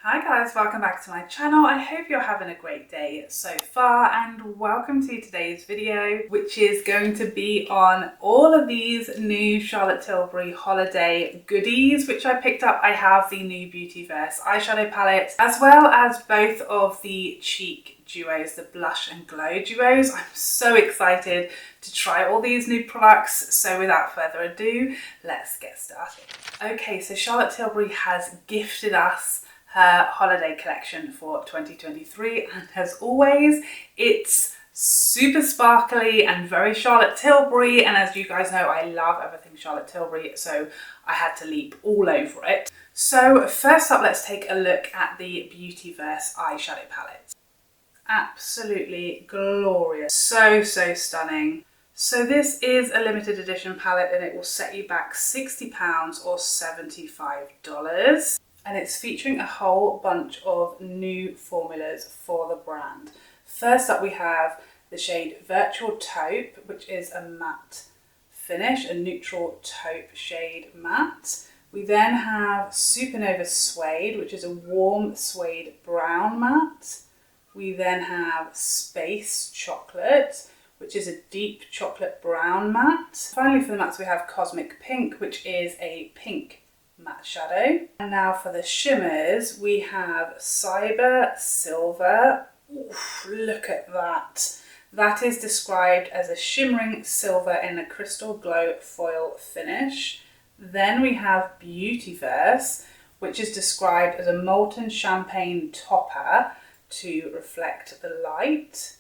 Hi guys, welcome back to my channel. I hope you're having a great day so far and welcome to today's video, which is going to be on all of these new Charlotte Tilbury holiday goodies which I picked up. I have the new Beautyverse eyeshadow palette as well as both of the cheek duos, the blush and glow duos. I'm so excited to try all these new products, so without further ado, let's get started. Okay, so Charlotte Tilbury has gifted us her holiday collection for 2023, and as always it's super sparkly and very Charlotte Tilbury, and as you guys know I love everything Charlotte Tilbury, so I had to leap all over it. So first up, let's take a look at the Beautyverse eyeshadow palette. Absolutely glorious, so stunning. So this is a limited edition palette and it will set you back £60 or $75. And it's featuring a whole bunch of new formulas for the brand. First up we have the shade Virtual Taupe, which is a matte finish, a neutral taupe shade matte. We then have Supernova Suede, which is a warm suede brown matte. We then have Space Chocolate, which is a deep chocolate brown matte. Finally for the mattes we have Cosmic Pink, which is a pink matte shadow. And now for the shimmers we have Cyber Silver. Oof, look at that. That is described as a shimmering silver in a crystal glow foil finish. Then we have Beautyverse, which is described as a molten champagne topper to reflect the light.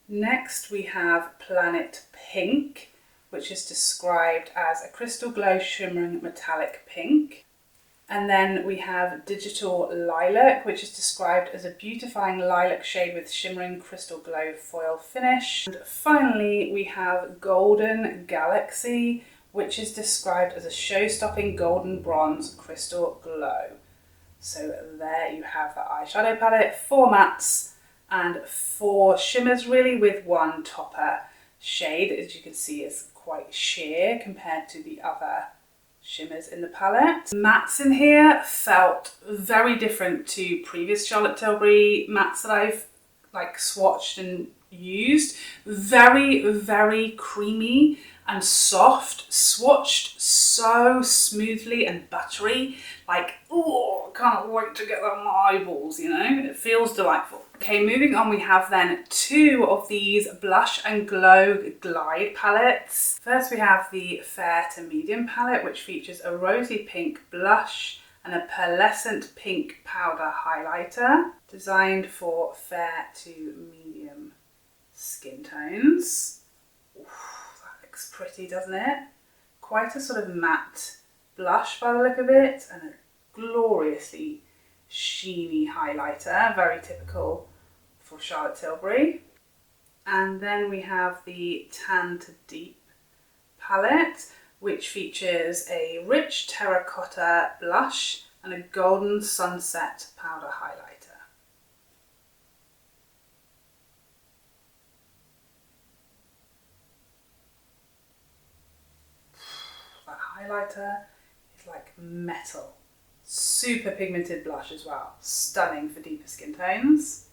Next we have Planet Pink, which is described as a crystal glow shimmering metallic pink. And then we have Digital Lilac, which is described as a beautifying lilac shade with shimmering crystal glow foil finish. And finally we have Golden Galaxy, which is described as a show-stopping golden bronze crystal glow. So there you have the eyeshadow palette, 4 mattes and 4 shimmers really, with one topper shade, as you can see is quite sheer compared to the other shimmers in the palette. Mattes in here felt very different to previous Charlotte Tilbury mattes that I've swatched and used. Very creamy and soft, swatched so smoothly and buttery, oh, can't wait to get that on my eyeballs, you know, it feels delightful. Okay, moving on, we have then 2 of these Blush and Glow Glide palettes. First we have the Fair to Medium palette, which features a rosy pink blush and a pearlescent pink powder highlighter, designed for fair to medium skin tones. Oof, that looks pretty, doesn't it? Quite a sort of matte blush by the look of it, and a gloriously sheeny highlighter, very typical for Charlotte Tilbury. And then we have the Tan to Deep palette, which features a rich terracotta blush and a golden sunset powder highlighter. That highlighter is like metal. Super pigmented blush as well, stunning for deeper skin tones.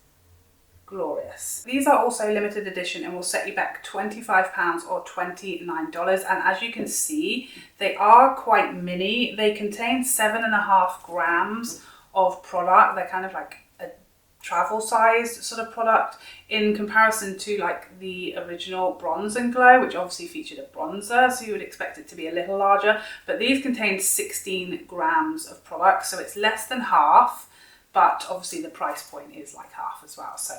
Glorious. These are also limited edition and will set you back £25 or $29, and as you can see they are quite mini. They contain 7.5 grams of product. They're kind of like a travel sized sort of product in comparison to the original Bronze and Glow, which obviously featured a bronzer, so you would expect it to be a little larger, but these contain 16 grams of product, so it's less than half, but obviously the price point is like half as well, so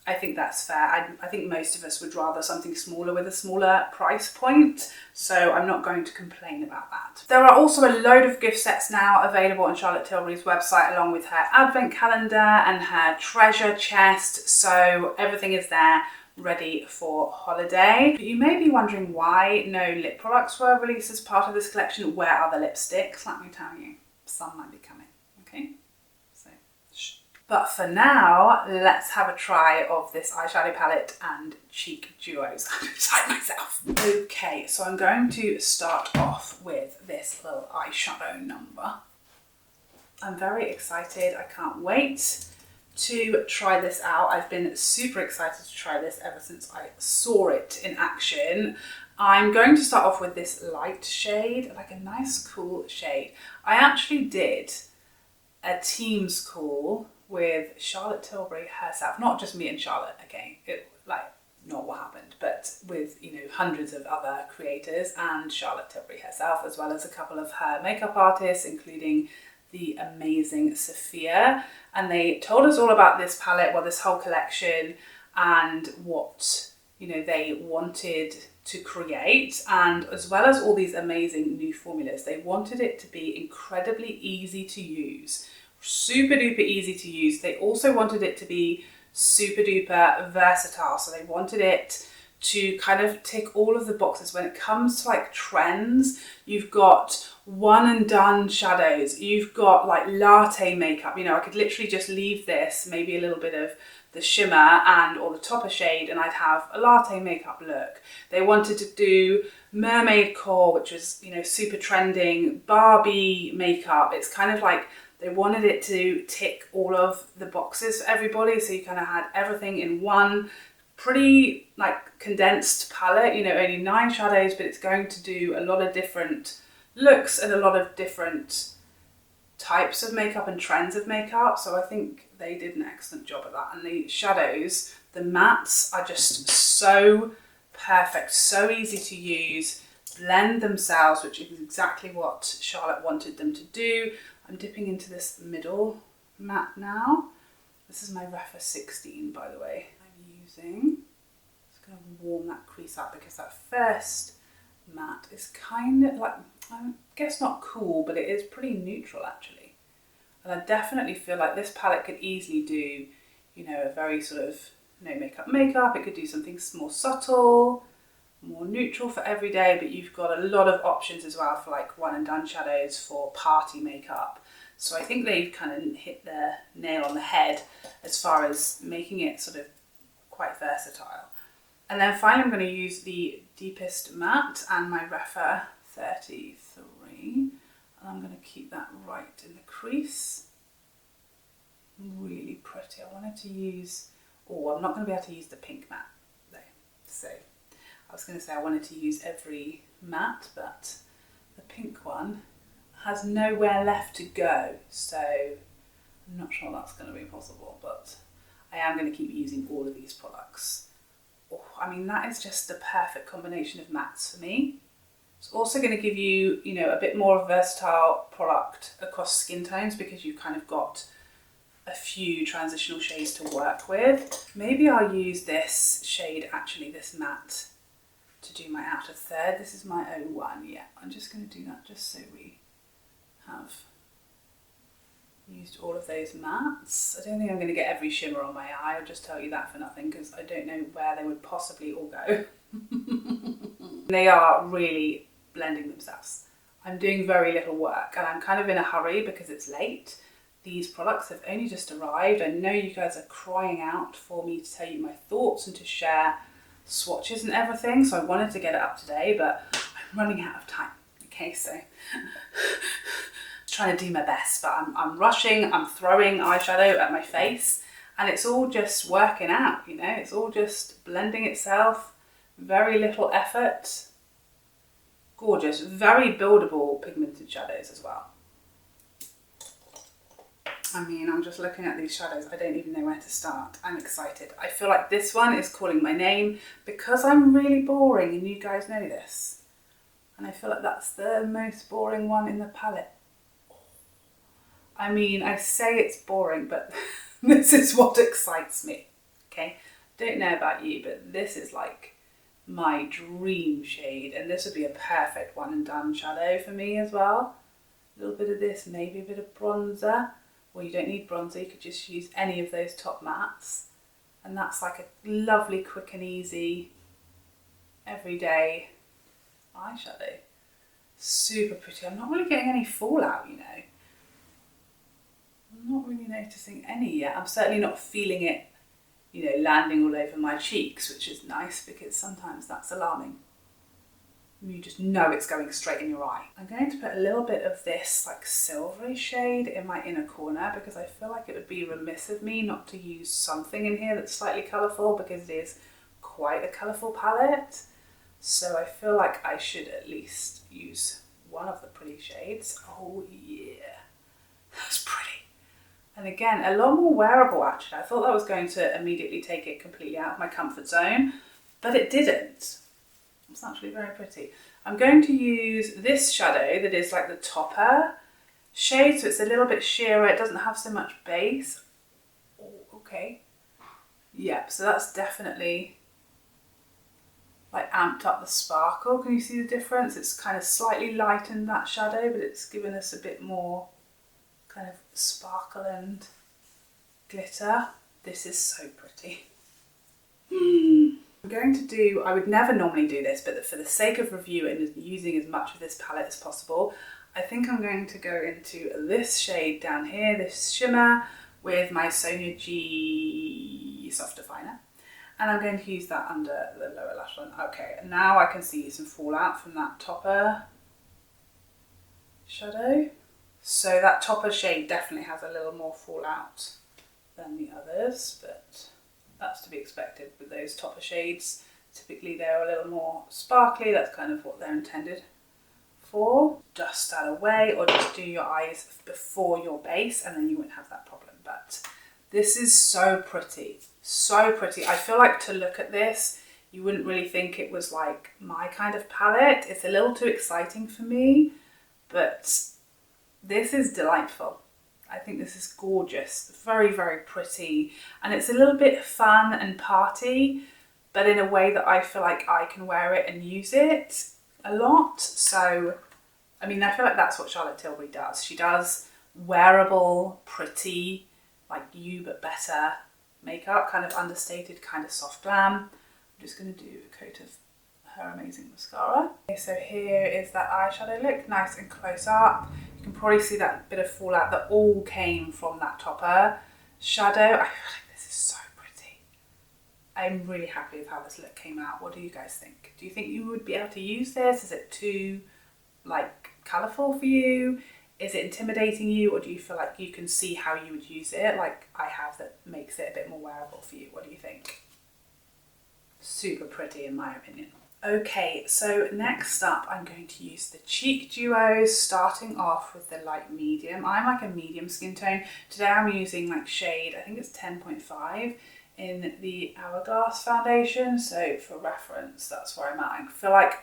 I think that's fair. I think most of us would rather something smaller with a smaller price point, so I'm not going to complain about that. There are also a load of gift sets now available on Charlotte Tilbury's website, along with her advent calendar and her treasure chest, so everything is there ready for holiday. But you may be wondering why no lip products were released as part of this collection. Where are the lipsticks? Let me tell you, some might be coming, okay? So, shh. But for now, let's have a try of this eyeshadow palette and cheek duos. I'm beside myself. Okay, so I'm going to start off with this little eyeshadow number. I'm very excited. I can't wait to try this out. I've been super excited to try this ever since I saw it in action. I'm going to start off with this light shade, like a nice cool shade. I actually did a Teams call with Charlotte Tilbury herself, not just me and Charlotte, okay, not what happened, but with, you know, hundreds of other creators and Charlotte Tilbury herself, as well as a couple of her makeup artists, including the amazing Sophia. And they told us all about this palette, well, this whole collection, and what, you know, they wanted to create, and as well as all these amazing new formulas. They wanted it to be incredibly easy to use, super duper easy to use. They also wanted it to be super duper versatile. So they wanted it to kind of tick all of the boxes. When it comes to like trends, you've got one and done shadows, you've got like latte makeup. You know, I could literally just leave this, maybe a little bit of the shimmer and or the topper shade, and I'd have a latte makeup look. They wanted to do mermaid core, which was, you know, super trending, Barbie makeup. It's kind of like they wanted it to tick all of the boxes for everybody, so you kind of had everything in one pretty like condensed palette. You know, only 9 shadows, but it's going to do a lot of different looks and a lot of different types of makeup and trends of makeup. So I think they did an excellent job at that. And the shadows, the mattes, are just so perfect, so easy to use, blend themselves, which is exactly what Charlotte wanted them to do. I'm dipping into this middle matte now. This is my Rephr 16, by the way. I'm using, just going to warm that crease up, because that first matte is kind of like, I guess not cool, but it is pretty neutral actually. And I definitely feel like this palette could easily do, you know, a very sort of no makeup. It could do something more subtle, more neutral for every day, but you've got a lot of options as well for like one and done shadows for party makeup. So I think they've kind of hit the nail on the head as far as making it sort of quite versatile. And then finally I'm going to use the deepest matte and my Rephr 33, and I'm going to keep that right in the crease. Really pretty. I wanted to use, oh, I'm not going to be able to use the pink matte though. So I was going to say I wanted to use every matte, but the pink one has nowhere left to go, so I'm not sure that's going to be possible, but I am going to keep using all of these products. Oh, I mean, that is just the perfect combination of mattes for me. It's also going to give you, you know, a bit more of a versatile product across skin tones, because you've kind of got a few transitional shades to work with. Maybe I'll use this shade, actually, this matte, to do my outer third. This is my 01, yeah. I'm just going to do that just so we have used all of those mattes. I don't think I'm going to get every shimmer on my eye, I'll just tell you that for nothing, because I don't know where they would possibly all go. They are really blending themselves. I'm doing very little work, and I'm kind of in a hurry because it's late. These products have only just arrived. I know you guys are crying out for me to tell you my thoughts and to share swatches and everything, so I wanted to get it up today, but I'm running out of time. Okay, so trying to do my best, but I'm rushing, I'm throwing eyeshadow at my face, and it's all just working out, you know, it's all just blending itself, very little effort. Gorgeous, very buildable pigmented shadows as well. I mean, I'm just looking at these shadows, I don't even know where to start. I'm excited. I feel like this one is calling my name because I'm really boring, and you guys know this. And I feel like that's the most boring one in the palette. I mean, I say it's boring, but this is what excites me, okay? Don't know about you, but this is like my dream shade, and this would be a perfect one and done shadow for me as well. A little bit of this, maybe a bit of bronzer. Well, you don't need bronzer, you could just use any of those top mattes. And that's like a lovely, quick and easy, everyday eyeshadow. Super pretty. I'm not really getting any fallout, you know. I'm not really noticing any yet. I'm certainly not feeling it, you know, landing all over my cheeks, which is nice because sometimes that's alarming. You just know it's going straight in your eye. I'm going to put a little bit of this like silvery shade in my inner corner because I feel like it would be remiss of me not to use something in here that's slightly colourful because it is quite a colourful palette. So I feel like I should at least use one of the pretty shades. Oh yeah, that's pretty. And again, a lot more wearable actually. I thought that was going to immediately take it completely out of my comfort zone, but it didn't. It's actually very pretty. I'm going to use this shadow that is like the topper shade, so it's a little bit sheerer, it doesn't have so much base. Oh, okay. Yep, so that's definitely like amped up the sparkle. Can you see the difference? It's kind of slightly lightened that shadow, but it's given us a bit more kind of sparkle and glitter. This is so pretty. I'm going to do, I would never normally do this, but for the sake of review and using as much of this palette as possible, I think I'm going to go into this shade down here, this shimmer, with my Sonia G soft definer. And I'm going to use that under the lower lash line. Okay, now I can see some fallout from that topper shadow. So that topper shade definitely has a little more fallout than the others, but that's to be expected with those topper shades. Typically they're a little more sparkly, that's kind of what they're intended for. Dust that away or just do your eyes before your base and then you won't have that problem. But this is so pretty, so pretty. I feel like to look at this, you wouldn't really think it was like my kind of palette. It's a little too exciting for me, but this is delightful. I think this is gorgeous, very, very pretty. And it's a little bit fun and party, but in a way that I feel like I can wear it and use it a lot. So, I mean, I feel like that's what Charlotte Tilbury does. She does wearable, pretty, like you but better makeup, kind of understated, kind of soft glam. I'm just gonna do a coat of her amazing mascara. Okay, so here is that eyeshadow look, nice and close up. You can probably see that bit of fallout that all came from that topper shadow. I feel like this is so pretty. I'm really happy with how this look came out. What do you guys think? Do you think you would be able to use this? Is it too like colourful for you? Is it intimidating you, or do you feel like you can see how you would use it like I have that makes it a bit more wearable for you? What do you think? Super pretty in my opinion. Okay, so next up I'm going to use the cheek duos, starting off with the light medium. I'm like a medium skin tone. Today I'm using like shade, I think it's 10.5 in the Hourglass foundation. So for reference, that's where I'm at. I feel like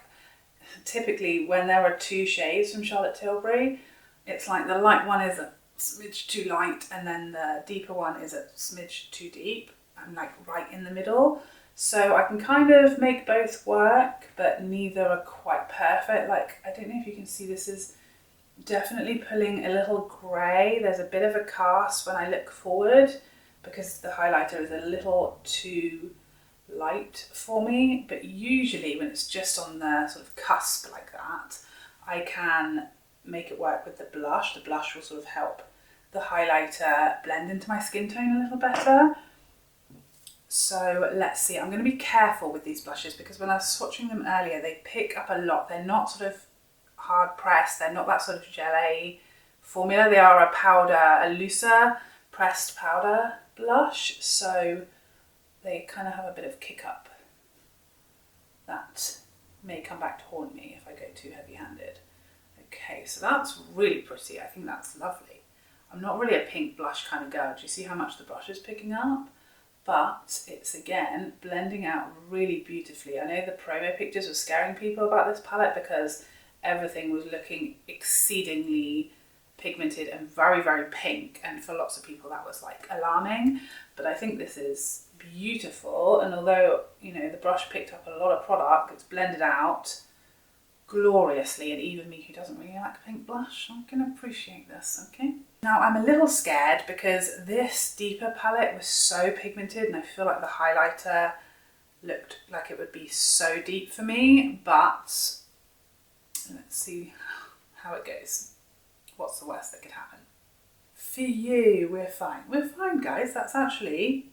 typically when there are two shades from Charlotte Tilbury, it's like the light one is a smidge too light and then the deeper one is a smidge too deep. I'm like right in the middle. So I can kind of make both work, but neither are quite perfect. Like, I don't know if you can see, this is definitely pulling a little grey. There's a bit of a cast when I look forward because the highlighter is a little too light for me. But usually when it's just on the sort of cusp like that, I can make it work with the blush. The blush will sort of help the highlighter blend into my skin tone a little better. So let's see, I'm going to be careful with these blushes because when I was swatching them earlier, they pick up a lot. They're not sort of hard pressed, they're not that sort of gelée formula. They are a powder, a looser pressed powder blush. So they kind of have a bit of kick up that may come back to haunt me if I go too heavy handed. Okay, so that's really pretty. I think that's lovely. I'm not really a pink blush kind of girl. Do you see how much the brush is picking up? But it's again blending out really beautifully. I know the promo pictures were scaring people about this palette because everything was looking exceedingly pigmented and very, very pink, and for lots of people that was like alarming. But I think this is beautiful, and although, you know, the brush picked up a lot of product, it's blended out gloriously, and even me who doesn't really like pink blush, I can appreciate this, okay? Now I'm a little scared because this deeper palette was so pigmented and I feel like the highlighter looked like it would be so deep for me, but let's see how it goes. What's the worst that could happen? For you, we're fine. We're fine, guys. That's actually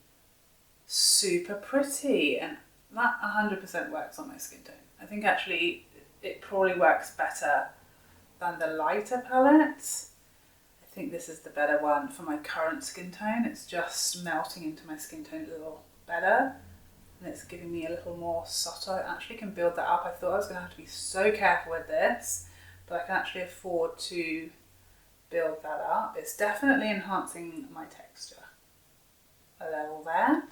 super pretty, and that 100% works on my skin tone. I think actually it probably works better than the lighter palette. I think this is the better one for my current skin tone. It's just melting into my skin tone a little better. And it's giving me a little more subtle. I actually can build that up. I thought I was going to have to be so careful with this, but I can actually afford to build that up. It's definitely enhancing my texture a level there.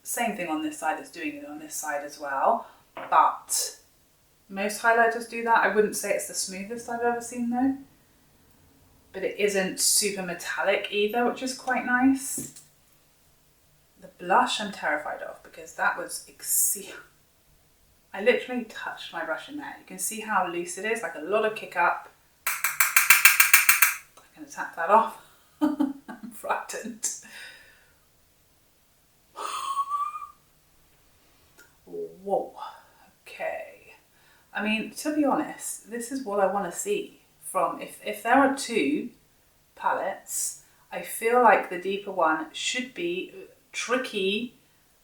Same thing on this side, it's doing it on this side as well, but most highlighters do that. I wouldn't say it's the smoothest I've ever seen though, but it isn't super metallic either, which is quite nice. The blush I'm terrified of because that was I literally touched my brush in there. You can see how loose it is, like a lot of kick up. I'm going to tap that off. I'm frightened. Whoa, okay. I mean, to be honest, this is what I want to see from, if there are two palettes, I feel like the deeper one should be tricky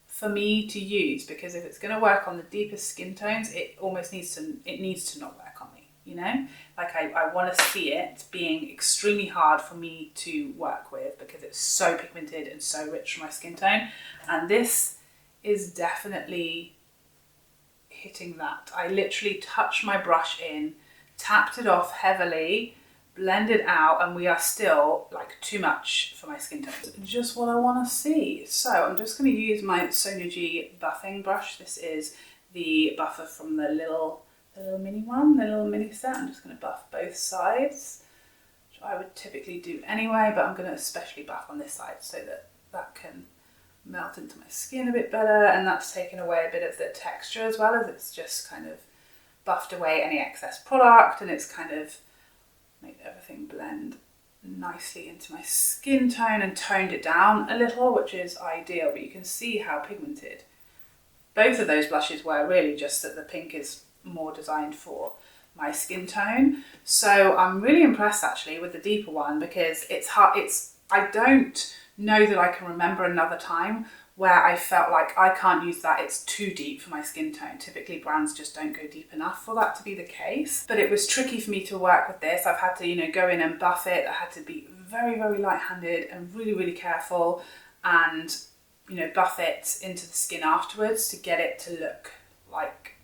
for me to use, because if it's going to work on the deepest skin tones, it almost needs to not work on me, you know? Like I want to see it being extremely hard for me to work with because it's so pigmented and so rich for my skin tone. And this is definitely hitting that. I literally touched my brush in, tapped it off heavily, blended out, and we are still like too much for my skin tone. Just what I want to see. So I'm just going to use my Sonia G buffing brush. This is the buffer from the little mini one, the little mini set. I'm just going to buff both sides, which I would typically do anyway, but I'm going to especially buff on this side so that that can melt into my skin a bit better, and that's taken away a bit of the texture as well, as it's just kind of buffed away any excess product, and it's kind of made everything blend nicely into my skin tone and toned it down a little, which is ideal. But you can see how pigmented both of those blushes were, really just that the pink is more designed for my skin tone. So I'm really impressed actually with the deeper one, because it's hard. I don't know that I can remember another time where I felt like I can't use that, it's too deep for my skin tone. Typically brands just don't go deep enough for that to be the case. But it was tricky for me to work with this. I've had to, you know, go in and buff it. I had to be very, very light-handed and really, really careful, and, you know, buff it into the skin afterwards to get it to look like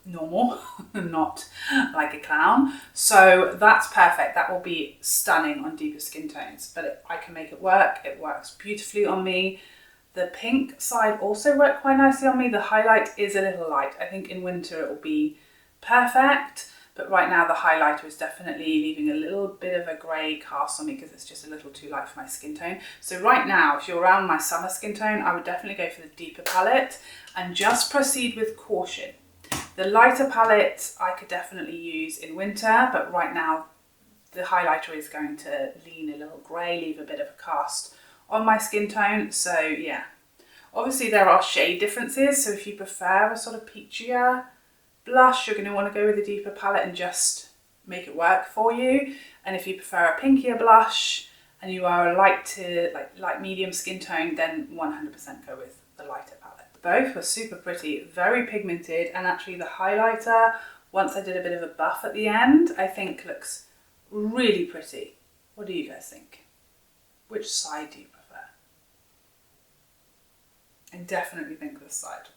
normal and not like a clown. So that's perfect. That will be stunning on deeper skin tones, but I can make it work. It works beautifully on me. The pink side also worked quite nicely on me. The highlight is a little light. I think in winter it will be perfect, but right now the highlighter is definitely leaving a little bit of a grey cast on me because it's just a little too light for my skin tone. So right now, if you're around my summer skin tone, I would definitely go for the deeper palette and just proceed with caution. The lighter palette I could definitely use in winter, but right now the highlighter is going to lean a little grey, leave a bit of a cast on my skin tone. So yeah, obviously there are shade differences, so if you prefer a sort of peachier blush, you're going to want to go with a deeper palette and just make it work for you. And if you prefer a pinkier blush and you are a light medium skin tone, then 100% go with the lighter palette. Both were super pretty, very pigmented, and actually the highlighter, once I did a bit of a buff at the end, I think looks really pretty. What do you guys think? Which side do you prefer? I definitely think this side.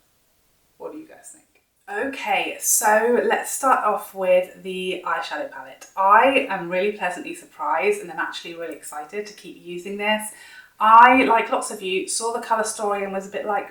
What do you guys think? Okay, so let's start off with the eyeshadow palette. I am really pleasantly surprised, and I'm actually really excited to keep using this. I, like lots of you, saw the colour story and was a bit like,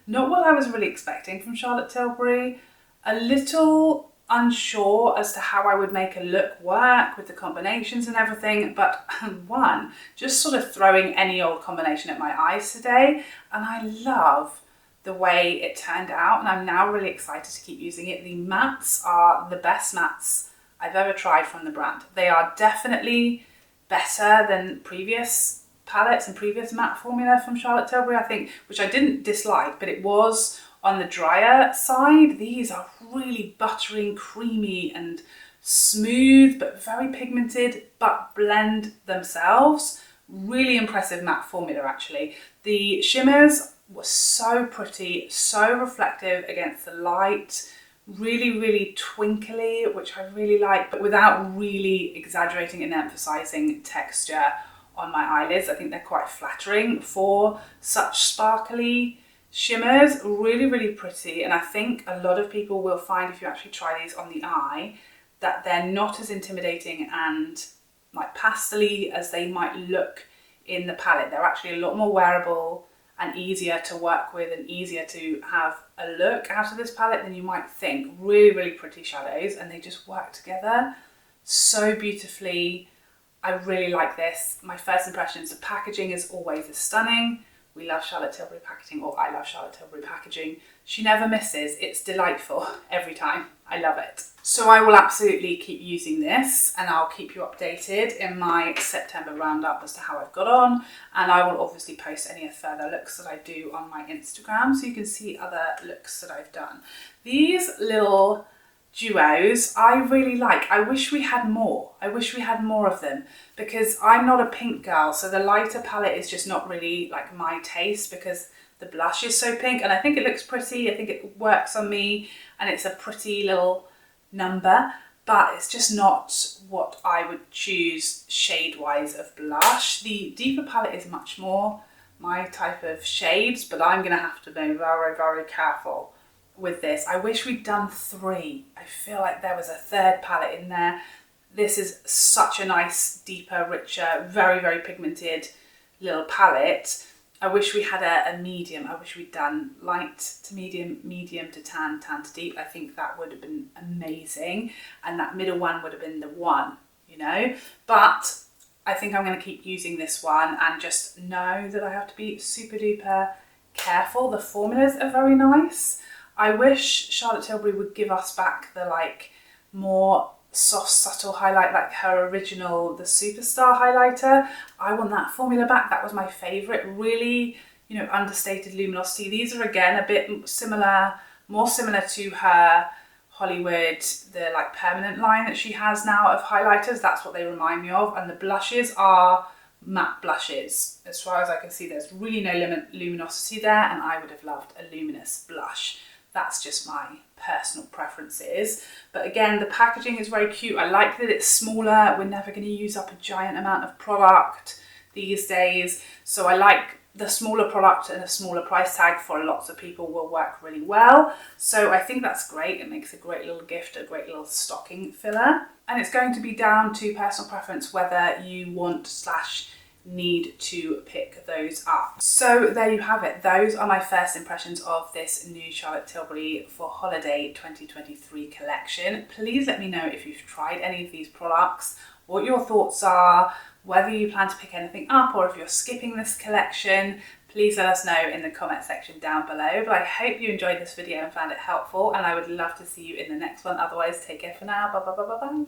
not what I was really expecting from Charlotte Tilbury. A little unsure as to how I would make a look work with the combinations and everything, but one, just sort of throwing any old combination at my eyes today, and I love the way it turned out, and I'm now really excited to keep using it. The mattes are the best mattes I've ever tried from the brand. They are definitely better than previous palettes and previous matte formula from Charlotte Tilbury, I think, which I didn't dislike, but it was on the drier side. These are really buttery and creamy and smooth, but very pigmented, but blend themselves. Really impressive matte formula, actually. The shimmers were so pretty, so reflective against the light, really, really twinkly, which I really like, but without really exaggerating and emphasizing texture on my eyelids. I think they're quite flattering for such sparkly shimmers. Really, really pretty. And I think a lot of people will find, if you actually try these on the eye, that they're not as intimidating and like pastel-y as they might look in the palette. They're actually a lot more wearable and easier to work with and easier to have a look out of this palette than you might think. Really, really pretty shadows, and they just work together so beautifully. I really like this. My first impressions, the packaging is always stunning. We love Charlotte Tilbury packaging, or I love Charlotte Tilbury packaging. She never misses. It's delightful every time. I love it. So I will absolutely keep using this, and I'll keep you updated in my September roundup as to how I've got on. And I will obviously post any further looks that I do on my Instagram, so you can see other looks that I've done. These little duos I really like. I wish we had more. I wish we had more of them, because I'm not a pink girl, so the lighter palette is just not really like my taste, because the blush is so pink, and I think it looks pretty. I think it works on me, and it's a pretty little number, but it's just not what I would choose shade-wise of blush. The deeper palette is much more my type of shades, but I'm gonna have to be very, very careful with this. I wish we'd done 3. I feel like there was a third palette in there. This is such a nice, deeper, richer, very, very pigmented little palette. I wish we had a medium. I wish we'd done light to medium, medium to tan, tan to deep. I think that would have been amazing. And that middle one would have been the one, you know? But I think I'm going to keep using this one, and just know that I have to be super duper careful. The formulas are very nice. I wish Charlotte Tilbury would give us back the like more soft, subtle highlight, like her original, the Superstar highlighter. I want that formula back. That was my favourite. Really, you know, understated luminosity. These are again a bit similar, more similar to her Hollywood, the like permanent line that she has now of highlighters. That's what they remind me of. And the blushes are matte blushes. As far as I can see, there's really no luminosity there, and I would have loved a luminous blush. That's just my personal preferences. But again, the packaging is very cute. I like that it's smaller. We're never going to use up a giant amount of product these days. So I like the smaller product, and a smaller price tag for lots of people will work really well. So I think that's great. It makes a great little gift, a great little stocking filler. And it's going to be down to personal preference whether you want / need to pick those up. So there you have it. Those are my first impressions of this new Charlotte Tilbury for Holiday 2023 collection. Please let me know if you've tried any of these products, what your thoughts are, whether you plan to pick anything up, or if you're skipping this collection. Please let us know in the comment section down below. But I hope you enjoyed this video and found it helpful, and I would love to see you in the next one. Otherwise, take care for now. Bye bye bye bye bye.